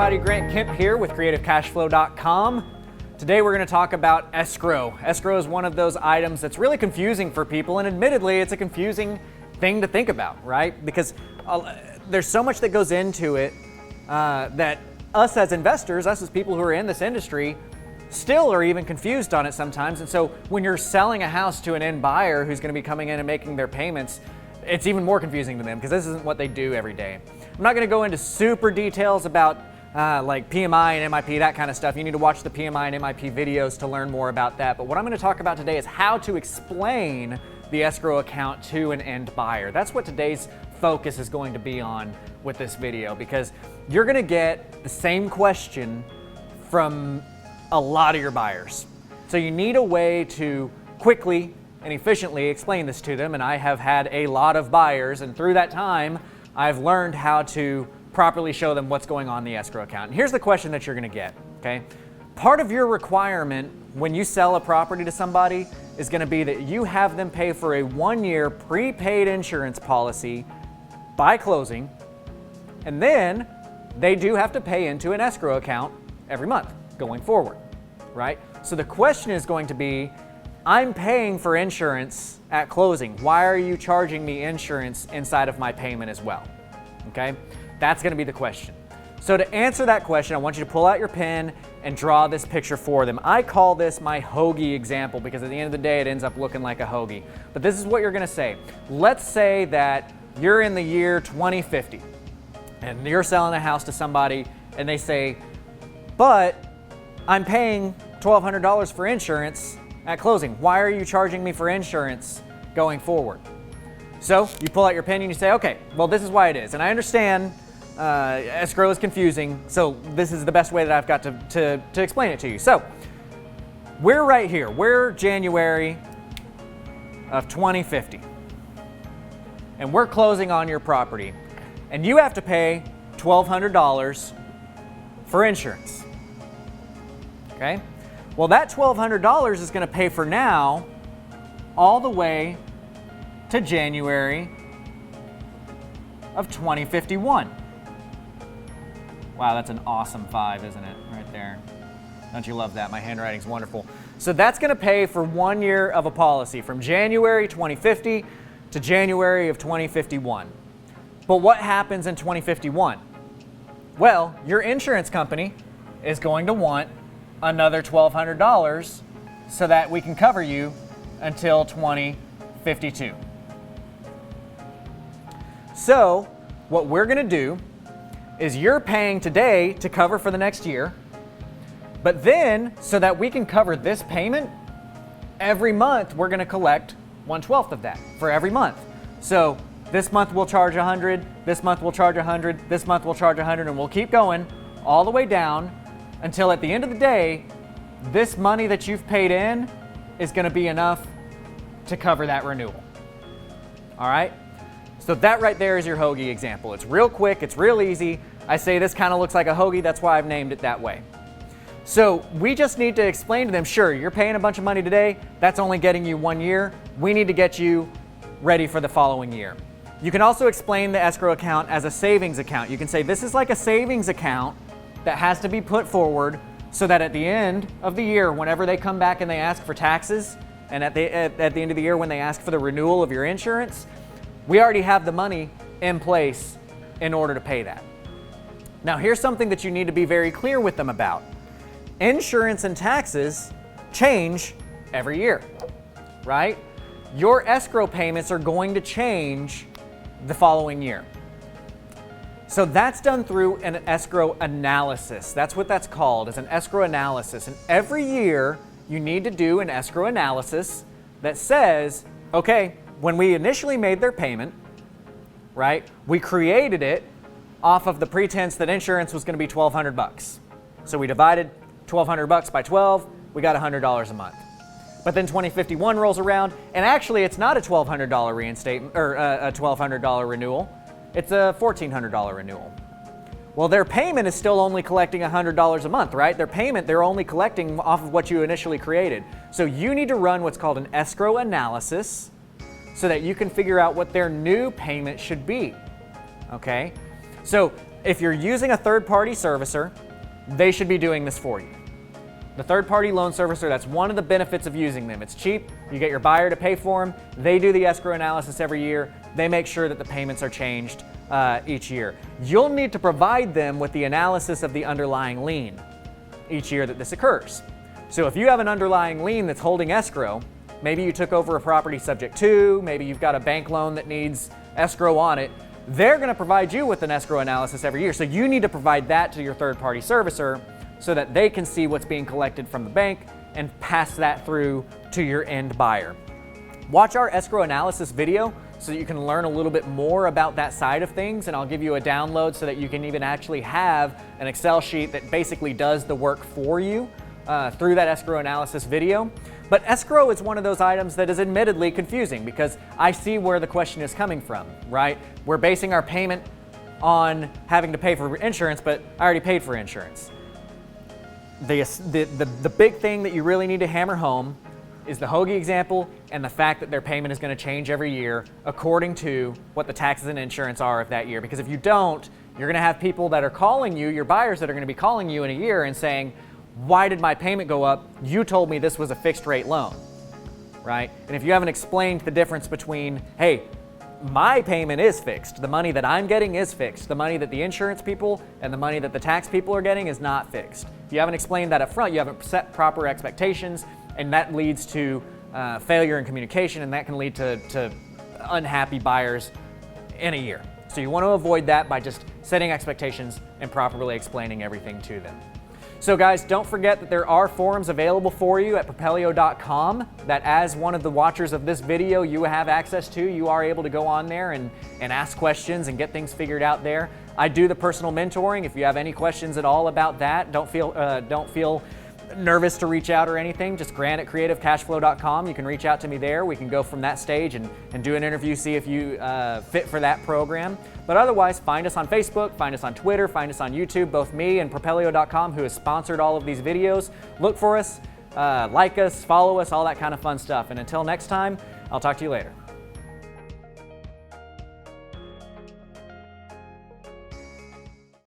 everybody, Grant Kemp here with CreativeCashFlow.com. Today we're going to talk about escrow. Escrow is one of those items that's really confusing for people, and admittedly it's a confusing thing to think about, right? Because there's so much that goes into it that us as investors, us as people who are in this industry, still are even confused on it sometimes. And so when you're selling a house to an end buyer who's going to be coming in and making their payments, it's even more confusing to them because this isn't what they do every day. I'm not going to go into super details about like PMI and MIP, that kind of stuff. You need to watch the PMI and MIP videos to learn more about that. But what I'm going to talk about today is how to explain the escrow account to an end buyer. That's what today's focus is going to be on with this video, because you're going to get the same question from a lot of your buyers. So you need a way to quickly and efficiently explain this to them, and I have had a lot of buyers, and through that time I've learned how to properly show them what's going on in the escrow account. And here's the question that you're going to get, okay? Part of your requirement when you sell a property to somebody is going to be that you have them pay for a 1-year prepaid insurance policy by closing, and then they do have to pay into an escrow account every month going forward, right? So the question is going to be, I'm paying for insurance at closing. Why are you charging me insurance inside of my payment as well? Okay, that's going to be the question. So to answer that question, I want you to pull out your pen and draw this picture for them. I call this my hoagie example because at the end of the day, it ends up looking like a hoagie. But this is what you're going to say. Let's say that you're in the year 2050 and you're selling a house to somebody and they say, but I'm paying $1,200 for insurance at closing. Why are you charging me for insurance going forward? So you pull out your pen and you say, okay, well, this is why it is. And I understand escrow is confusing, so this is the best way that I've got to explain it to you. So we're right here. We're January of 2050. And we're closing on your property. And you have to pay $1,200 for insurance. Okay? Well, that $1,200 is going to pay for now all the way to January of 2051. Wow, that's an awesome 5, isn't it? Right there. Don't you love that? My handwriting's wonderful. So that's going to pay for 1 year of a policy from January 2050 to January of 2051. But what happens in 2051? Well, your insurance company is going to want another $1,200 so that we can cover you until 2052. So what we're going to do is you're paying today to cover for the next year, but then so that we can cover this payment, every month we're going to collect 1/12 of that for every month. So this month we'll charge 100, this month we'll charge 100, this month we'll charge 100, and we'll keep going all the way down until at the end of the day, this money that you've paid in is going to be enough to cover that renewal. All right? So that right there is your hoagie example. It's real quick, it's real easy. I say this kind of looks like a hoagie, that's why I've named it that way. So we just need to explain to them, sure, you're paying a bunch of money today, that's only getting you 1 year. We need to get you ready for the following year. You can also explain the escrow account as a savings account. You can say this is like a savings account that has to be put forward so that at the end of the year, whenever they come back and they ask for taxes, and at the end of the year when they ask for the renewal of your insurance, we already have the money in place in order to pay that. Now here's something that you need to be very clear with them about. Insurance and taxes change every year, right? Your escrow payments are going to change the following year. So that's done through an escrow analysis. That's what that's called, is an escrow analysis. And every year you need to do an escrow analysis that says, okay, when we initially made their payment, right, we created it off of the pretense that insurance was going to be $1,200. So we divided $1,200 by 12, we got $100 a month. But then 2051 rolls around, and actually it's not a $1,200 reinstatement or a $1,200 renewal. It's a $1,400 renewal. Well, their payment is still only collecting $100 a month, right? Their payment, they're only collecting off of what you initially created. So you need to run what's called an escrow analysis so that you can figure out what their new payment should be, okay? So If you're using a third-party servicer, they should be doing this for you. The third-party loan servicer, that's one of the benefits of using them. It's cheap, you get your buyer to pay for them, they do the escrow analysis every year, they make sure that the payments are changed each year. You'll need to provide them with the analysis of the underlying lien each year that this occurs. So if you have an underlying lien that's holding escrow, maybe you took over a property subject to, maybe you've got a bank loan that needs escrow on it, they're going to provide you with an escrow analysis every year. So you need to provide that to your third-party servicer so that they can see what's being collected from the bank and pass that through to your end buyer. Watch our escrow analysis video so that you can learn a little bit more about that side of things, and I'll give you a download so that you can even actually have an Excel sheet that basically does the work for you through that escrow analysis video. But escrow is one of those items that is admittedly confusing because I see where the question is coming from, right? We're basing our payment on having to pay for insurance, but I already paid for insurance. The big thing that you really need to hammer home is the Hoagie example and the fact that their payment is going to change every year according to what the taxes and insurance are of that year. Because if you don't, you're going to have people that are calling you, your buyers that are going to be calling you in a year and saying, why did my payment go up? You told me this was a fixed rate loan, right? And if you haven't explained the difference between, hey, my payment is fixed, the money that I'm getting is fixed, the money that the insurance people and the money that the tax people are getting is not fixed. If you haven't explained that up front, you haven't set proper expectations, and that leads to failure in communication, and that can lead to unhappy buyers in a year. So you want to avoid that by just setting expectations and properly explaining everything to them. So guys, don't forget that there are forums available for you at Propelio.com that as one of the watchers of this video you have access to. You are able to go on there and ask questions and get things figured out there. I do the personal mentoring. If you have any questions at all about that, don't feel nervous to reach out or anything. Just Grant at creativecashflow.com. You can reach out to me there. We can go from that stage and do an interview, see if you fit for that program. But otherwise, find us on Facebook, find us on Twitter, find us on YouTube, both me and Propelio.com, who has sponsored all of these videos. Look for us, like us, follow us, all that kind of fun stuff. And until next time, I'll talk to you later.